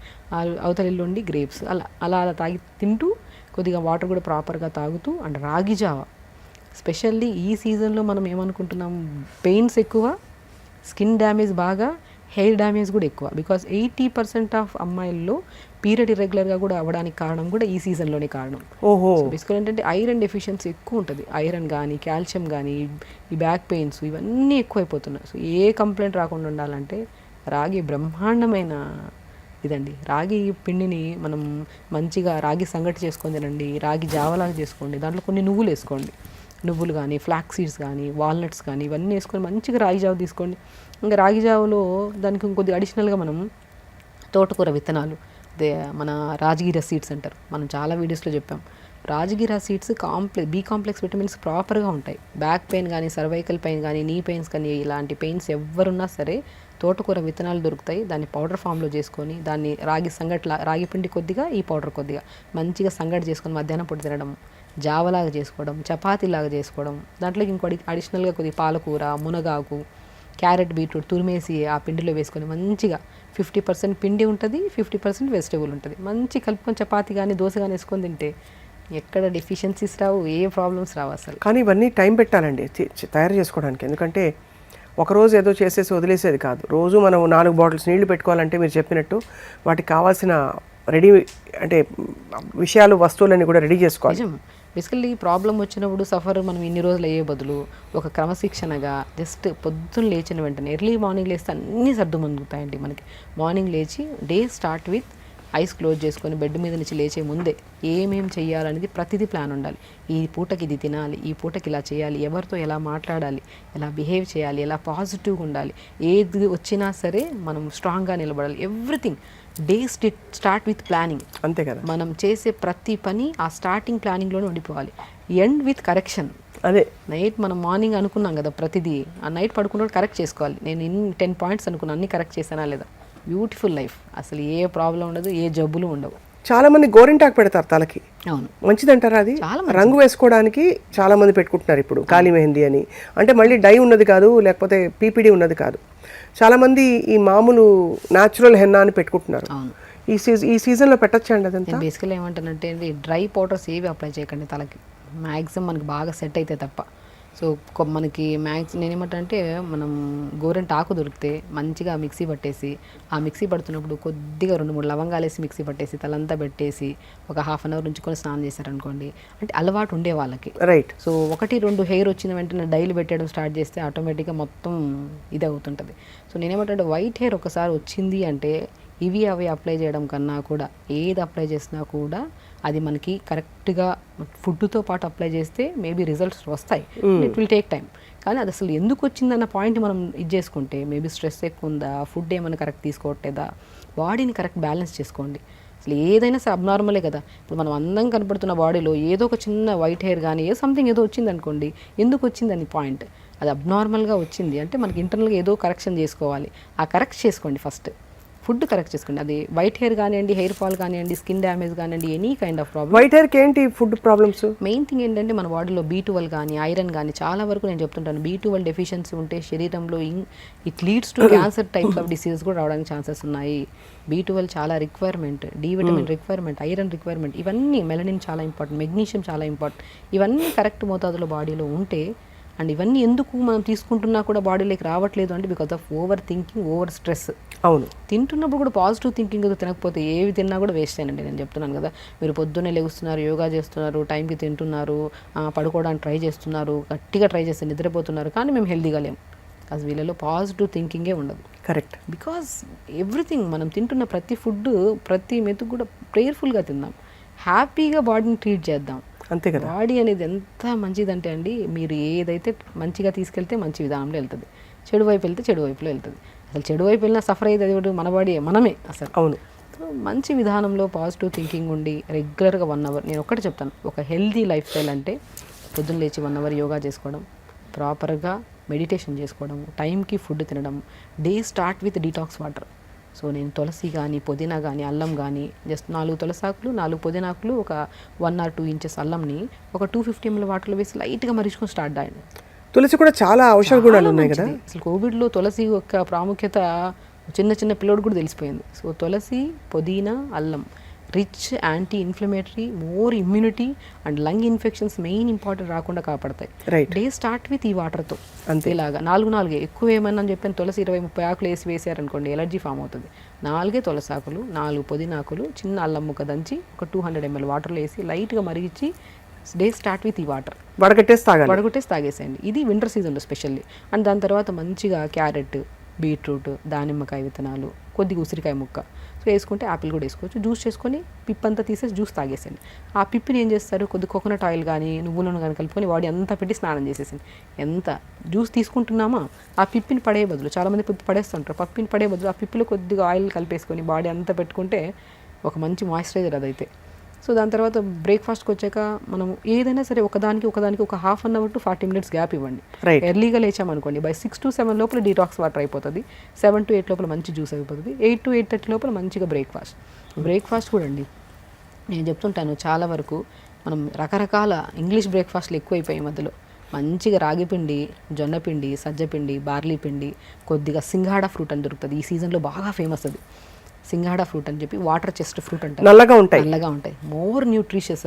S2: అవతల ఎల్లుండి గ్రేప్స్, అలా తాగి తింటూ కొద్దిగా వాటర్ కూడా ప్రాపర్గా తాగుతూ అండ్ రాగి జావ స్పెషల్లీ ఈ సీజన్లో మనం ఏమనుకుంటున్నాం, పెయిన్స్ ఎక్కువ, స్కిన్ డ్యామేజ్ బాగా, హెయిర్ డ్యామేజ్ కూడా ఎక్కువ. బికాస్ 80% ఆఫ్ అమ్మాయిల్లో పీరియడ్ ఇర్రెగ్యులర్గా కూడా అవ్వడానికి కారణం కూడా ఈ సీజన్లోనే కారణం.
S1: ఓహో.
S2: బేసికల్ ఏంటంటే ఐరన్ డెఫిషియన్సీ ఎక్కువ ఉంటుంది. ఐరన్ కానీ, కాల్షియం కానీ, ఈ బ్యాక్ పెయిన్స్ ఇవన్నీ ఎక్కువైపోతున్నాయి. సో ఏ కంప్లైంట్ రాకుండా ఉండాలంటే రాగి బ్రహ్మాండమైన ఇదండి. రాగి పిండిని మనం మంచిగా రాగి సంగటి చేసుకొని తినండి, రాగి జావలాగా చేసుకోండి, దాంట్లో కొన్ని నువ్వులు వేసుకోండి, నువ్వులు కానీ, ఫ్లాక్ సీడ్స్ కానీ, వాల్నట్స్ కానీ ఇవన్నీ వేసుకొని మంచిగా రాగి జావ తీసుకోండి. ఇంకా రాగి జావలో దానికి ఇంకొద్ది అడిషనల్గా మనం తోటకూర విత్తనాలు, మన రాజగిరా సీడ్స్ అంటారు, మనం చాలా వీడియోస్లో చెప్పాం. Rajgira seeds B complex vitamins ప్రాపర్గా ఉంటాయి. బ్యాక్ పెయిన్ కానీ, సర్వైకల్ పెయిన్ కానీ, నీ పెయిన్స్ కానీ, ఇలాంటి పెయిన్స్ ఎవరున్నా సరే తోటకూర విత్తనాలు దొరుకుతాయి. దాన్ని పౌడర్ ఫామ్లో చేసుకొని దాన్ని రాగి పిండి కొద్దిగా, ఈ పౌడర్ కొద్దిగా మంచిగా సంగటి చేసుకొని మధ్యాహ్నం పూట తినడం, జావలాగా చేసుకోవడం, చపాతీలాగా చేసుకోవడం, దాంట్లోకి ఇంకోటి అడిషనల్గా కొద్దిగా పాలకూర, మునగాకు, క్యారెట్, బీట్రూట్ తురిమేసి ఆ పిండిలో వేసుకొని మంచిగా 50% పిండి ఉంటుంది, 50% వెజిటేబుల్ ఉంటుంది, మంచి కలుపుకొని చపాతీ కానీ, దోశ కానీ వేసుకొని తింటే ఎక్కడ డెఫిషియన్సీస్ రావు, ఏ ప్రాబ్లమ్స్ రావు అసలు.
S1: కానీ ఇవన్నీ టైం పెట్టాలండి తయారు చేసుకోవడానికి. ఎందుకంటే ఒకరోజు ఏదో చేసేసి వదిలేసేది కాదు. రోజు మనం 4 బాటిల్స్ నీళ్లు పెట్టుకోవాలంటే మీరు చెప్పినట్టు వాటికి కావాల్సిన రెడీ అంటే విషయాలు, వస్తువులన్నీ కూడా రెడీ చేసుకోవాలి.
S2: నిజం. బేసికల్లీ ప్రాబ్లం వచ్చినప్పుడు మనం ఇన్ని రోజులు అయ్యే బదులు ఒక క్రమశిక్షణగా జస్ట్ పొద్దున్న లేచిన వెంటనే ఎర్లీ మార్నింగ్ లేస్తే అన్నీ సర్దుమణుగుతాయండి మనకి. మార్నింగ్ లేచి day start with eyes close చేసుకొని బెడ్ మీద నుంచి లేచే ముందే ఏమేం చేయాలనేది ప్రతిదీ ప్లాన్ ఉండాలి. ఈ పూటకి ఇది తినాలి, ఈ పూటకి ఇలా చేయాలి, ఎవరితో ఎలా మాట్లాడాలి, ఎలా బిహేవ్ చేయాలి, ఎలా పాజిటివ్గా ఉండాలి, ఏది వచ్చినా సరే మనం స్ట్రాంగ్గా నిలబడాలి. Everything day start with planning.
S1: అంతే కదా.
S2: మనం చేసే ప్రతి పని ఆ స్టార్టింగ్ ప్లానింగ్లోనే ఉండిపోవాలి. End with correction.
S1: అదే
S2: నైట్ మనం మార్నింగ్ అనుకున్నాం కదా ప్రతిదీ, ఆ నైట్ పడుకున్నప్పుడు కరెక్ట్ చేసుకోవాలి. నేను 10 పాయింట్స్ అనుకున్నాను, అన్నీ కరెక్ట్ చేశానా లేదా. బ్యూటిఫుల్ లైఫ్, అసలు ఏ ప్రాబ్లం ఉండదు, ఏ జబ్బులు ఉండవు.
S1: చాలా మంది గోరింటాకు పెడతారు తలకి.
S2: అవును,
S1: మంచిదంటారా అది? రంగు వేసుకోవడానికి చాలా మంది పెట్టుకుంటున్నారు ఇప్పుడు, కాళీ మెహందీ అని. అంటే మళ్ళీ డై ఉన్నది కాదు, లేకపోతే పీపీడీ ఉన్నది కాదు. చాలా మంది ఈ మామూలు న్యాచురల్ హెన్నా అని పెట్టుకుంటున్నారు. ఈ సీజన్లో పెట్టచ్చండి అదంతా?
S2: బేసికల్ ఏమంటానంటే డ్రై పౌడర్స్ ఏవి అప్లై చేయకండి తలకి, మ్యాక్సిమం మనకి బాగా సెట్ అయితే తప్ప. సో మనకి నేను ఏమంటానంటే మనం గోరెంట ఆకు దొరికితే మంచిగా మిక్సీ పట్టేసి, ఆ మిక్సీ పడుతున్నప్పుడు కొద్దిగా 2-3 లవంగాలు వేసి మిక్సీ పట్టేసి తలంతా పెట్టేసి ఒక హాఫ్ అన్ అవర్ ఉంచుకొని స్నానం చేశారనుకోండి, అంటే అలవాటు ఉండే వాళ్ళకి.
S1: రైట్.
S2: సో 1-2 హెయిర్ వచ్చిన వెంటనే డైలీ పెట్టడం స్టార్ట్ చేస్తే ఆటోమేటిక్గా మొత్తం ఇది అవుతుంటుంది. సో నేనేమంటే వైట్ హెయిర్ ఒకసారి వచ్చింది అంటే ఇవి అవి అప్లై చేయడం కన్నా కూడా ఏది అప్లై చేసినా కూడా అది మనకి కరెక్ట్గా ఫుడ్తో పాటు అప్లై చేస్తే మేబీ రిజల్ట్స్ వస్తాయి. It will take time. కానీ అది అసలు ఎందుకు వచ్చిందన్న పాయింట్ మనం ఇది చేసుకుంటే, మేబీ స్ట్రెస్ ఎక్కువ ఉందా, ఫుడ్ ఏమైనా కరెక్ట్ తీసుకోవట్లేదా, బాడీని కరెక్ట్ బ్యాలెన్స్ చేసుకోండి. అసలు ఏదైనా సరే అబ్నార్మలే కదా. ఇప్పుడు మనం అందం కనపడుతున్న బాడీలో ఏదో ఒక చిన్న వైట్ హెయిర్ కానీ సంథింగ్ ఏదో వచ్చింది అనుకోండి, ఎందుకు వచ్చిందని పాయింట్, అది అబ్నార్మల్గా వచ్చింది అంటే మనకి ఇంటర్నల్గా ఏదో కరెక్షన్ చేసుకోవాలి. ఆ కరెక్ట్ చేసుకోండి ఫస్ట్. ఫుడ్ కరెక్ట్ చేసుకోండి. అది వైట్ హెయిర్ కానివ్వండి, హెయిర్ ఫాల్ కానివ్వండి, స్కిన్ డ్యామేజ్ కానివ్వండి, any kind of problem.
S1: White హెయిర్కి ఏంటి ఫుడ్ ప్రాబ్లమ్స్?
S2: మెయిన్ థింగ్ ఏంటంటే మన బాడీలో B12 కానీ, ఐరన్ కానీ చాలా వరకు నేను చెప్తుంటాను, B12 డెఫిషియన్సీ ఉంటే శరీరంలో it leads to cancer types of diseases కూడా రావడానికి ఛాన్సెస్ ఉన్నాయి. B12 చాలా requirement, D vitamin requirement, iron requirement, ఇవన్నీ మెలనిన్ చాలా ఇంపార్టెంట్, మెగ్నీషియం చాలా ఇంపార్టెంట్. ఇవన్నీ కరెక్ట్ మోతాదులో బాడీలో ఉంటే, అండ్ ఇవన్నీ ఎందుకు మనం తీసుకుంటున్నా కూడా బాడీలోకి రావట్లేదు అంటే because of over thinking, over stress.
S1: అవును.
S2: తింటున్నప్పుడు కూడా పాజిటివ్ థింకింగ్ తినకపోతే ఏవి తిన్నా కూడా వేస్ట్ అయినండి. నేను చెప్తున్నాను కదా, మీరు పొద్దున్నే లెగుస్తున్నారు, యోగా చేస్తున్నారు, టైంకి తింటున్నారు, పడుకోవడానికి ట్రై చేస్తున్నారు, గట్టిగా ట్రై చేస్తే నిద్రపోతున్నారు, కానీ మేము హెల్తీగా లేము. అది వీళ్ళలో పాజిటివ్ థింకింగే ఉండదు.
S1: కరెక్ట్.
S2: బికాస్ ఎవ్రీథింగ్ మనం తింటున్న ప్రతి ఫుడ్, ప్రతి మెతుకు కూడా ప్రేయర్ఫుల్గా తిందాం, హ్యాపీగా బాడీని ట్రీట్ చేద్దాం.
S1: అంతే కదా.
S2: బాడీ అనేది ఎంత మంచిదంటే అండి, మీరు ఏదైతే మంచిగా తీసుకెళ్తే మంచి విధానంలో వెళ్తుంది, చెడు వైపు వెళ్తే చెడు వైపులో వెళ్తుంది. అసలు చెడు వైపు వెళ్ళినా సఫర్ అయ్యేది అది మన బాడీ, మనమే అసలు.
S1: అవును.
S2: సో మంచి విధానంలో పాజిటివ్ థింకింగ్ ఉండి రెగ్యులర్గా 1 అవర్, నేను ఒకటి చెప్తాను, ఒక హెల్తీ లైఫ్ స్టైల్ అంటే పొద్దున్న లేచి 1 అవర్ యోగా చేసుకోవడం, ప్రాపర్గా మెడిటేషన్ చేసుకోవడం, టైంకి ఫుడ్ తినడం, day start with detox water. So నేను తులసి కానీ, పుదీనా కానీ, అల్లం కానీ, జస్ట్ 4 తులసాకులు, 4 పుదీనాకులు, ఒక 1 or 2 ఇంచెస్ అల్లంని ఒక 250 ml వాటర్లో వేసి లైట్గా మరిచుకొని స్టార్ట్ చేయండి.
S1: తులసి కూడా చాలా ఔషధ గుణాలు ఉన్నాయి కదా.
S2: అసలు కోవిడ్లో తులసి యొక్క ప్రాముఖ్యత చిన్న చిన్న పిల్లోడు కూడా తెలిసిపోయింది. సో తులసి, పుదీనా, అల్లం rich anti inflammatory, more immunity and lung infections main important రాకుండా కాపాడతాయి. డే స్టార్ట్ విత్ ఈ వాటర్తో అంతేలాగా 4 ఎక్కువ ఏమన్నా చెప్పాను, తులసి 20-30 ఆకులు వేసారనుకోండి ఎలర్జీ ఫామ్ అవుతుంది. 4 తులసి ఆకులు, 4 పుదీనాకులు, చిన్న అల్లం ముక్క దంచి ఒక 200 ml వాటర్లో వేసి లైట్గా మరిగించి డే స్టార్ట్ విత్ ఈ వాటర్ వడగొట్టేసి తాగేసేయండి. ఇది వింటర్ సీజన్లో స్పెషల్లీ. అండ్ దాని తర్వాత మంచిగా క్యారెట్, బీట్రూట్, దానిమ్మకాయ విత్తనాలు, కొద్దిగా ఉసిరికాయ ముక్క సో వేసుకుంటే యాపిల్ కూడా వేసుకోవచ్చు. జ్యూస్ చేసుకొని పిప్ అంతా తీసేసి జ్యూస్ తాగేసండి. ఆ పిప్పిని ఏం చేస్తారు, కొద్ది కోకోనట్ ఆయిల్ కానీ నువ్వులను కానీ కలుపుకొని బాడీ అంతా పెట్టి స్నానం చేసేసింది. ఎంత జ్యూస్ తీసుకుంటున్నామా ఆ పిప్పిని పడే బదులు, చాలామంది పిప్పి పడేస్తుంటారు, పప్పిని పడే బదులు ఆ పిప్పిలో కొద్దిగా ఆయిల్ కలిపేసుకొని బాడీ అంతా పెట్టుకుంటే ఒక మంచి మాయిశ్చరైజర్ అదైతే. సో దాని తర్వాత బ్రేక్ఫాస్ట్కి వచ్చాక మనం ఏదైనా సరే ఒకదానికి ఒక ½ an hour to 40 minutes gap ఇవ్వండి. ఎర్లీగా లేచామనుకోండి బై 6 to 7 లోపల డీటాక్స్ వాటర్ అయిపోతుంది, 7 to 8 లోపల మంచి జ్యూస్ అయిపోతుంది, 8 to 8:30 లోపల మంచిగా బ్రేక్ఫాస్ట్ కూడా అండి. నేను చెప్తుంటాను చాలా వరకు మనం రకరకాల ఇంగ్లీష్ బ్రేక్ఫాస్ట్లు ఎక్కువైపోయాయి మధ్యలో. మంచిగా రాగిపిండి, జొన్నపిండి, సజ్జపిండి, బార్లీ పిండి, కొద్దిగా సింగాడా ఫ్రూట్ అని దొరుకుతుంది, ఈ సీజన్లో బాగా ఫేమస్ అది. సింగాడా ఫ్రూట్ అని చెప్పి వాటర్ చెస్ట్ ఫ్రూట్ అంటే నల్లగా ఉంటాయి, మోర్ న్యూట్రిషియస్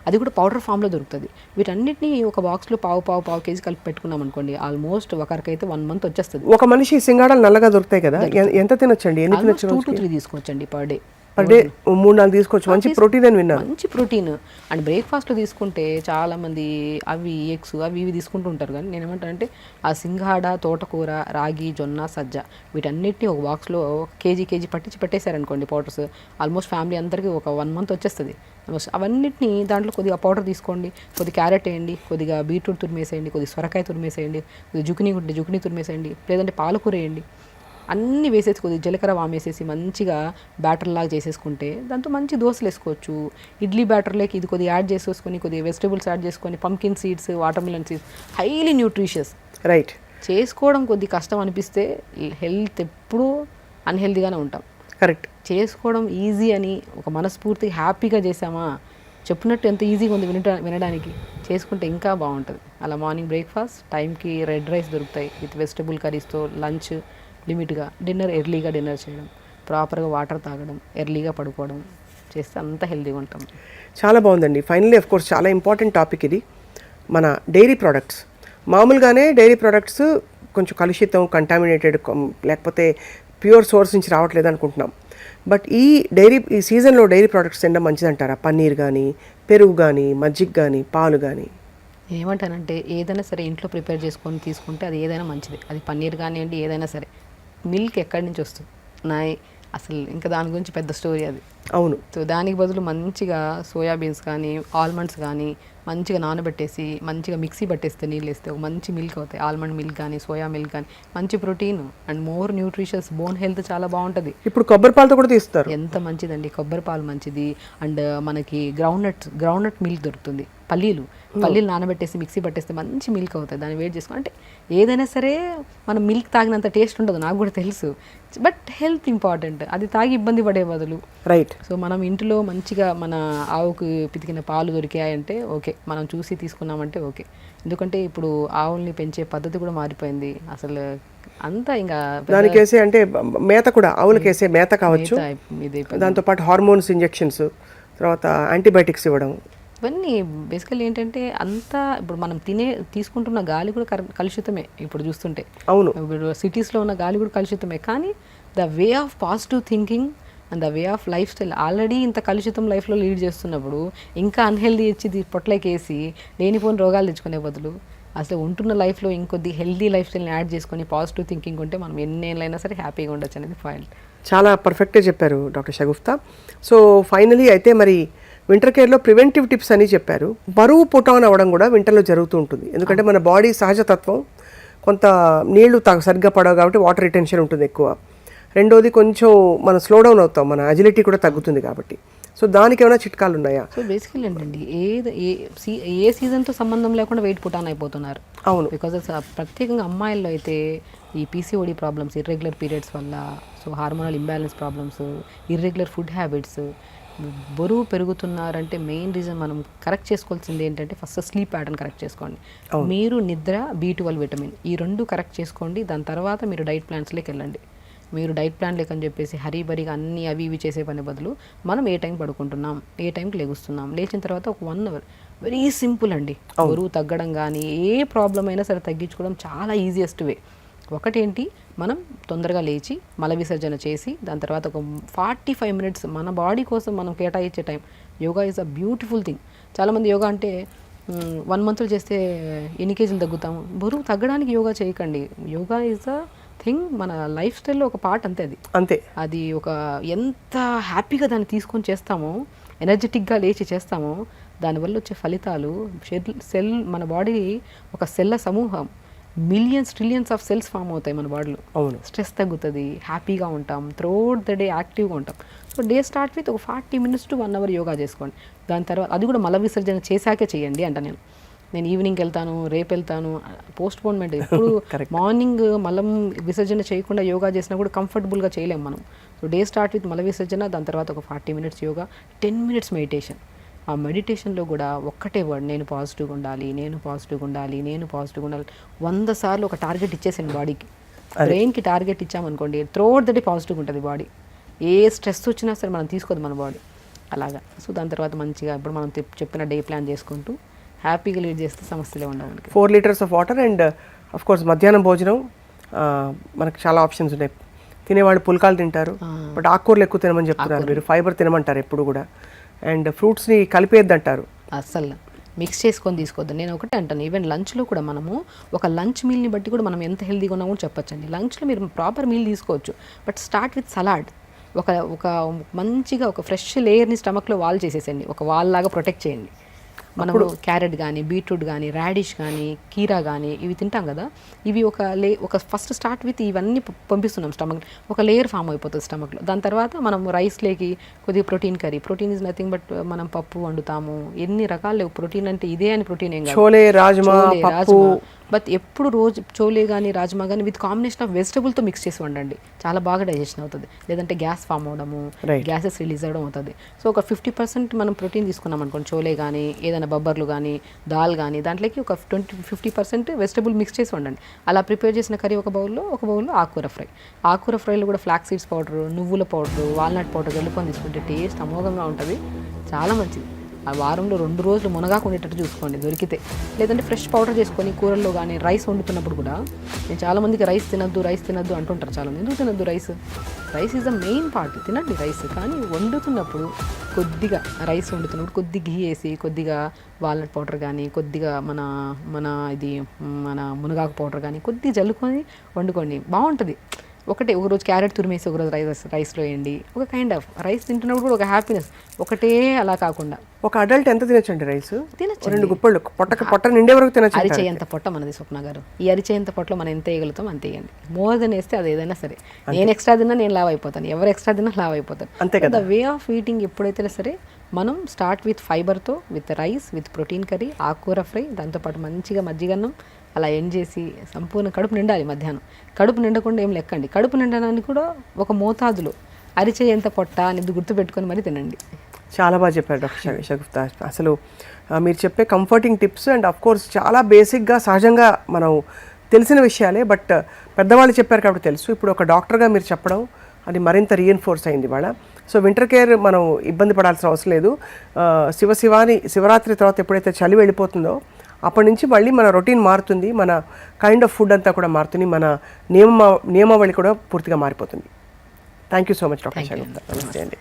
S2: అది కూడా పౌడర్ ఫామ్లో దొరుకుతుంది. వీటన్నిటిని ఒక బాక్స్లో పావు కేజీ కలిపి పెట్టుకున్నాం అనుకోండి, ఆల్మోస్ట్ ఒకరికైతే 1 month వచ్చేస్తుంది.
S1: ఒక మనిషి సింగాడాలు నల్లగా దొరుకుతాయి కదా, ఎంత తినొచ్చండి?
S2: 2 to 3 తీసుకోవచ్చండి పర్ డే.
S1: 3-4 తీసుకోవచ్చు, మంచి ప్రోటీన్ అని విన్నాను.
S2: మంచి ప్రోటీన్. అండ్ బ్రేక్ఫాస్ట్లో తీసుకుంటే చాలామంది అవి ఎగ్స్ అవి ఇవి తీసుకుంటూ ఉంటారు, కానీ నేను ఏమంటానంటే ఆ సింగాడ, తోటకూర, రాగి, జొన్న, సజ్జ వీటన్నిటిని ఒక బాక్స్లో కేజీ పట్టించి పెట్టేశారనుకోండి పౌడర్స్, ఆల్మోస్ట్ ఫ్యామిలీ అందరికీ ఒక 1 month వచ్చేస్తుంది. అవన్నిటిని దాంట్లో కొద్దిగా పౌడర్ తీసుకోండి, కొద్దిగా క్యారెట్ వేయండి, కొద్దిగా బీట్రూట్ తురిమేసేయండి, కొద్దిగా సొరకాయ తురిమేసేయండి, కొద్దిగా జుకినీ తురిమేసేయండి, లేదంటే పాలకూర వేయండి, అన్నీ వేసేసి కొద్దిగా జీలకర్ర వామేసేసి మంచిగా బ్యాటర్ లాగా చేసేసుకుంటే దాంతో మంచి దోశలు వేసుకోవచ్చు. ఇడ్లీ బ్యాటర్లోకి ఇది కొద్దిగా యాడ్ చేసేసుకొని కొద్దిగా వెజిటేబుల్స్ యాడ్ చేసుకొని, pumpkin seeds, watermelon seeds, highly nutritious. చేసుకోవడం కొద్ది కష్టం అనిపిస్తే హెల్త్ ఎప్పుడూ అన్హెల్తీగానే ఉంటాం.
S1: కరెక్ట్.
S2: చేసుకోవడం ఈజీ అని ఒక మనస్ఫూర్తిగా హ్యాపీగా చేసామా, చెప్పినట్టు ఎంత ఈజీగా ఉంది వినడానికి, చేసుకుంటే ఇంకా బాగుంటుంది. అలా మార్నింగ్ బ్రేక్ఫాస్ట్ టైంకి రెడ్ రైస్ దొరుకుతాయి విత్ వెజిటబుల్ కర్రీస్తో, లంచ్ లిమిట్గా, డిన్నర్ ఎర్లీగా డిన్నర్ చేయడం, ప్రాపర్గా వాటర్ తాగడం, ఎర్లీగా పడుకోవడం చేస్తే అంత హెల్తీగా ఉంటాం.
S1: చాలా బాగుందండి. ఫైనల్లీ ఆఫ్ కోర్స్ చాలా ఇంపార్టెంట్ టాపిక్ ఇది. మన డైరీ ప్రోడక్ట్స్, మామూలుగానే డైరీ ప్రోడక్ట్స్ కొంచెం కలుషితం, కంటామినేటెడ్, లేకపోతే ప్యూర్ సోర్స్ నుంచి రావట్లేదు అనుకుంటున్నాం. బట్ ఈ సీజన్లో డైరీ ప్రోడక్ట్స్ తినడం మంచిదంటారా? పన్నీర్ కానీ, పెరుగు కానీ, మజ్జిగ కానీ, పాలు కానీ.
S2: ఏమంటానంటే ఏదైనా సరే ఇంట్లో ప్రిపేర్ చేసుకొని తీసుకుంటే అది ఏదైనా మంచిది. అది పన్నీర్ కానివ్వండి, ఏదైనా సరే. మిల్క్ ఎక్కడి నుంచి వస్తుంది అసలు ఇంకా దాని గురించి పెద్ద స్టోరీ అది.
S1: అవును.
S2: సో దానికి బదులు మంచిగా సోయాబీన్స్ కానీ, ఆల్మండ్స్ కానీ మంచిగా నానబెట్టేసి మంచిగా మిక్సీ పట్టేస్తే నీళ్ళు వేస్తే ఒక మంచి మిల్క్ అవుతాయి. ఆల్మండ్ మిల్క్ కానీ, సోయా మిల్క్ కానీ, మంచి protein and more nutritious, bone health చాలా బాగుంటుంది.
S1: ఇప్పుడు కొబ్బరి పాలతో కూడా తీస్తారు,
S2: ఎంత మంచిదండి. కొబ్బరి పాలు మంచిది. అండ్ మనకి గ్రౌండ్నట్ మిల్క్ దొరుకుతుంది, పల్లీలు నానబెట్టేసి మిక్సీ పట్టేస్తే మంచి మిల్క్ అవుతుంది. దాన్ని వేడి చేసుకో అంటే ఏదైనా సరే మనం మిల్క్ తాగినంత టేస్ట్ ఉండదు, నాకు కూడా తెలుసు. బట్ హెల్త్ ఇంపార్టెంట్, అది తాగి ఇబ్బంది పడే బదులు.
S1: రైట్.
S2: సో మనం ఇంట్లో మంచిగా మన ఆవుకు పితికిన పాలు దొరికాయంటే ఓకే, మనం చూసి తీసుకున్నామంటే ఓకే. ఎందుకంటే ఇప్పుడు ఆవుల్ని పెంచే పద్ధతి కూడా మారిపోయింది అసలు. అంతా ఇంకా
S1: దానికేసే అంటే మేత కూడా, ఆవులకేసే మేత కావచ్చు, దాంతోపాటు హార్మోన్స్ ఇంజెక్షన్స్, తర్వాత యాంటీబయాటిక్స్ ఇవ్వడం,
S2: ఇవన్నీ బేసికల్లీ ఏంటంటే అంతా ఇప్పుడు మనం తీసుకుంటున్న గాలి కూడా కలుషితమే ఇప్పుడు చూస్తుంటే.
S1: అవును.
S2: ఇప్పుడు సిటీస్లో ఉన్న గాలి కూడా కలుషితమే, కానీ the way of positive thinking and the way of life style already ఇంత కలుషితం లైఫ్లో లీడ్ చేస్తున్నప్పుడు ఇంకా అన్హెల్దీ ఇచ్చి పొట్లకేసి లేనిపోని రోగాలు తెచ్చుకునే బదులు అసలు ఉంటున్న లైఫ్లో ఇంకొద్ది హెల్దీ లైఫ్ స్టైల్ని యాడ్ చేసుకొని పాజిటివ్ థింకింగ్ ఉంటే మనం ఎన్నేళ్ళైనా సరే హ్యాపీగా ఉండొచ్చు అనేది పాయింట్.
S1: చాలా పర్ఫెక్ట్గా చెప్పారు డాక్టర్ షగుఫ్తా. సో ఫైనలీ అయితే మరి వింటర్ కేర్లో ప్రివెంటివ్ టిప్స్ అని చెప్పారు. బరువు పుటాన్ అవ్వడం కూడా వింటర్లో జరుగుతూ ఉంటుంది, ఎందుకంటే మన బాడీ సహజతత్వం కొంత నీళ్లు సరిగ్గా పడవు కాబట్టి వాటర్ రిటెన్షన్ ఉంటుంది ఎక్కువ. రెండోది కొంచెం మనం స్లో డౌన్ అవుతాం, మన అజిలిటీ కూడా తగ్గుతుంది కాబట్టి. సో దానికి ఏమైనా చిట్కాలు ఉన్నాయా?
S2: సో బేసికలీ ఏంటండి, ఏ సీజన్తో సంబంధం లేకుండా వెయిట్ పుటాన్ అయిపోతున్నారు.
S1: అవును.
S2: బికాజ్ ప్రత్యేకంగా అమ్మాయిల్లో అయితే ఈ పీసీఓడి ప్రాబ్లమ్స్, ఇర్రెగ్యులర్ పీరియడ్స్ వల్ల, so hormonal imbalance problems, irregular food habits, బరువు పెరుగుతున్నారంటే మెయిన్ రీజన్ మనం కరెక్ట్ చేసుకోవాల్సింది ఏంటంటే ఫస్ట్ స్లీప్ ప్యాటర్న్ కరెక్ట్ చేసుకోండి. మీరు నిద్ర, B12 విటమిన్ ఈ 2 కరెక్ట్ చేసుకోండి. దాని తర్వాత మీరు డైట్ ప్లాన్స్లోకి వెళ్ళండి. మీరు డైట్ ప్లాన్ లేకని చెప్పేసి హరీబరీగా అన్నీ అవి ఇవి చేసే పని బదులు మనం ఏ టైం పడుకుంటున్నాం, ఏ టైంకి లెగుస్తున్నాం, లేచిన తర్వాత ఒక 1 అవర్ వెరీ సింపుల్ అండి. బరువు తగ్గడం కానీ ఏ ప్రాబ్లం అయినా సరే తగ్గించుకోవడం చాలా ఈజియెస్ట్ వే. ఒకటేంటి, మనం తొందరగా లేచి మల విసర్జన చేసి దాని తర్వాత ఒక 45 మినిట్స్ మన బాడీ కోసం మనం కేటాయించే time. Yoga is a beautiful thing. చాలామంది యోగా అంటే 1 మంత్లో చేస్తే ఎన్ని కేజీలు తగ్గుతాము. బరువు తగ్గడానికి యోగా చేయకండి. యోగా ఈజ్ అ థింగ్, మన లైఫ్ స్టైల్లో ఒక పార్ట్ అంతే.
S1: అంతే.
S2: అది ఒక ఎంత హ్యాపీగా దాన్ని తీసుకొని చేస్తామో, ఎనర్జెటిక్గా లేచి చేస్తామో, దానివల్ల వచ్చే ఫలితాలు సెల్ మన బాడీ ఒక సెల్ల సమూహం, millions trillions of cells form అవుతాయి మన బాడీలో.
S1: అవును.
S2: స్ట్రెస్ తగ్గుతుంది, హ్యాపీగా ఉంటాం, త్రూఅవుట్ ద డే యాక్టివ్గా ఉంటాం. సో డే స్టార్ట్ విత్ ఒక 40 మినిట్స్ టు 1 అవర్ యోగా చేసుకోండి. దాని తర్వాత అది కూడా మల విసర్జన చేశాకే చేయండి అంట. నేను ఈవినింగ్కి వెళ్తాను, రేపు వెళ్తాను, పోస్ట్ పోన్మెంట్. ఎప్పుడు మార్నింగ్ మలం విసర్జన చేయకుండా యోగా చేసినా కూడా కంఫర్టబుల్గా చేయలేము మనం. సో డే స్టార్ట్ విత్ మల విసర్జన, దాని తర్వాత ఒక 40 మినిట్స్ యోగా, 10 మినిట్స్ మెడిటేషన్. ఆ మెడిటేషన్లో కూడా ఒక్కటే వర్డ్, నేను పాజిటివ్గా ఉండాలి, నేను పాజిటివ్గా ఉండాలి, నేను పాజిటివ్గా ఉండాలి. 100 సార్లు ఒక టార్గెట్ ఇచ్చేసాను బాడీకి. బ్రెయిన్కి టార్గెట్ ఇచ్చామనుకోండి, త్రూఅవుట్ ద డే పాజిటివ్గా ఉంటుంది బాడీ. ఏ స్ట్రెస్ వచ్చినా సరే మనం తీసుకోదు మన బాడీ అలాగా. సో దాని తర్వాత మంచిగా ఇప్పుడు మనం చెప్పిన డే ప్లాన్ చేసుకుంటూ హ్యాపీగా లీడ్ చేస్తే సమస్యలే ఉండవు.
S1: 4 litres of water and of course మధ్యాహ్నం భోజనం మనకు చాలా ఆప్షన్స్ ఉన్నాయి. తినేవాళ్ళు పుల్కాలు తింటారు, బట్ ఆకుకూరలు ఎక్కువ తినమని చెప్తున్నారు మీరు. ఫైబర్ తినమంటారు ఎప్పుడు కూడా. అండ్ ఫ్రూట్స్ని కలిపేద్దంటారు.
S2: అస్సలు మిక్స్ చేసుకొని తీసుకోవద్దు. నేను ఒకటే అంటాను, ఈవెన్ లంచ్లో కూడా మనము ఒక లంచ్ మీల్ని బట్టి కూడా మనం ఎంత హెల్తీగా ఉన్నామో చెప్పొచ్చండి. లంచ్లో మీరు ప్రాపర్ మీల్ తీసుకోవచ్చు, బట్ స్టార్ట్ విత్ సలాడ్. ఒక మంచిగా ఒక ఫ్రెష్ లేయర్ని స్టమక్లో వాల్ చేసేసండి, ఒక వాల్ లాగా ప్రొటెక్ట్ చేయండి. మనము క్యారెట్ కానీ, బీట్రూట్ కానీ, రాడిష్ కానీ, కీరా కానీ ఇవి తింటాం కదా, ఇవి ఒక ఫస్ట్ స్టార్ట్ విత్ ఇవన్నీ పంపిస్తున్నాం స్టమక్, ఒక లేయర్ ఫామ్ అయిపోతుంది స్టమక్లో. దాని తర్వాత మనం రైస్లోకి కొద్దిగా protein curry. Protein is nothing but మనం పప్పు వండుతాము, ఎన్ని రకాలు ప్రోటీన్ అంటే ఇదే అని ప్రోటీన్ ఏం కాదు.
S1: చోలే, రాజ్మా,
S2: బట్ ఎప్పుడు రోజు చోలే కానీ రాజ్మా కానీ విత్ కాంబినేషన్ ఆఫ్ వెజిటబుల్తో మిక్స్ చేసి వండండి, చాలా బాగా డైజెషన్ అవుతుంది. లేదంటే గ్యాస్ ఫామ్ అవడము, గ్యాసెస్ రిలీజ్ అవ్వడం అవుతుంది. సో ఒక 50% మనం ప్రోటీన్ తీసుకున్నాం అనుకోండి, చోలే కానీ ఏదైనా బొబ్బర్లు కానీ దాల్ కానీ, దాంట్లోకి ఒక 50% వెజిటబుల్ మిక్స్ చేసి వండండి. అలా ప్రిపేర్ చేసిన కర్రీ ఒక బౌల్లో ఆకుకూర ఫ్రై. ఆకుకూర ఫ్రైలో కూడా ఫ్లాక్స్ సీడ్స్ పౌడరు, నువ్వుల పౌడరు, వాల్నట్ పౌడర్ కలుపుకొని తీసుకుంటే టేస్ట్ అమోఘంగా ఉంటుంది, చాలా మంచిది. ఆ వారంలో 2 రోజులు మునగాకు ఉండేటట్టు చూసుకోండి దొరికితే. లేదంటే ఫ్రెష్ పౌడర్ చేసుకొని కూరల్లో కానీ రైస్ వండుతున్నప్పుడు కూడా, నేను చాలామందికి రైస్ తినద్దు అంటుంటారు చాలామంది. ఎందుకు తినద్దు rice is the main part. తినండి రైస్, కానీ వండుతున్నప్పుడు కొద్దిగా రైస్ వండుతున్నప్పుడు కొద్దిగా ఘీ వేసి, కొద్దిగా వాల్నట్ పౌడర్ కానీ, కొద్దిగా మన మునగాకు పౌడర్ కానీ కొద్దిగా జల్లుకొని వండుకోండి, బాగుంటుంది. ఒక రోజు క్యారెట్ తురిమేసి ఒక రోజు రైస్లో వేయండి. ఒక కైండ్ ఆఫ్ రైస్ తింటున్నప్పుడు కూడా ఒక హ్యాపీనెస్. ఒకటే అలా కాకుండా
S1: ఒక అడల్ట్ ఎంత తినొచ్చండి రైస్?
S2: తినచ్చు,
S1: 2 గుప్పళ్ళు పొట్ట నిండే వరకు తినచ్చు.
S2: అరిచేయంత పొట్ట మనది స్వప్న గారు. ఈ అరిచేయంత పొట్టలో మనం ఎంత వేయగలుగుతాం అంత వేయండి. మోర్ దెన్ వేస్తే అది ఏదైనా సరే. నేను ఎక్స్ట్రా తిన్నా నేను లావ్ అయిపోతాను, ఎవరు ఎక్స్ట్రా తిన్నా లావ్ అయిపోతాను.
S1: అంతే కదా.
S2: ద వే ఆఫ్ ఈటింగ్ ఎప్పుడైతే సరే మనం స్టార్ట్ విత్ ఫైబర్తో, with rice, with protein curry, ఆకుకూర ఫ్రై, దాంతోపాటు మంచిగా మజ్జిగన్నం, అలా ఎండ్ చేసి సంపూర్ణ కడుపు నిండాలి. మధ్యాహ్నం కడుపు నిండకుండా ఏం లెక్కండి. కడుపు నిండడానికి కూడా ఒక మోతాదులో అరిచేయంత పొట్ట అనేది గుర్తుపెట్టుకొని మరి తినండి.
S1: చాలా బాగా చెప్పారు డాక్టర్ షగుఫ్తా. అసలు మీరు చెప్పే comforting tips and of course చాలా బేసిక్గా సహజంగా మనం తెలిసిన విషయాలే, బట్ పెద్దవాళ్ళు చెప్పారు కాబట్టి తెలుసు. ఇప్పుడు ఒక డాక్టర్గా మీరు చెప్పడం అది మరింత రీఎన్ఫోర్స్ అయింది ఇవాళ. సో వింటర్ కేర్ మనం ఇబ్బంది పడాల్సిన అవసరం లేదు. శివరాత్రి తర్వాత ఎప్పుడైతే చలి వెళ్ళిపోతుందో అప్పటి నుంచి మళ్ళీ మన రొటీన్ మారుతుంది, మన కైండ్ ఆఫ్ ఫుడ్ అంతా కూడా మారుతుంది, మన నియమావళి కూడా పూర్తిగా మారిపోతుంది. Thank you so much doctor Shagufta. నమస్తే అండి.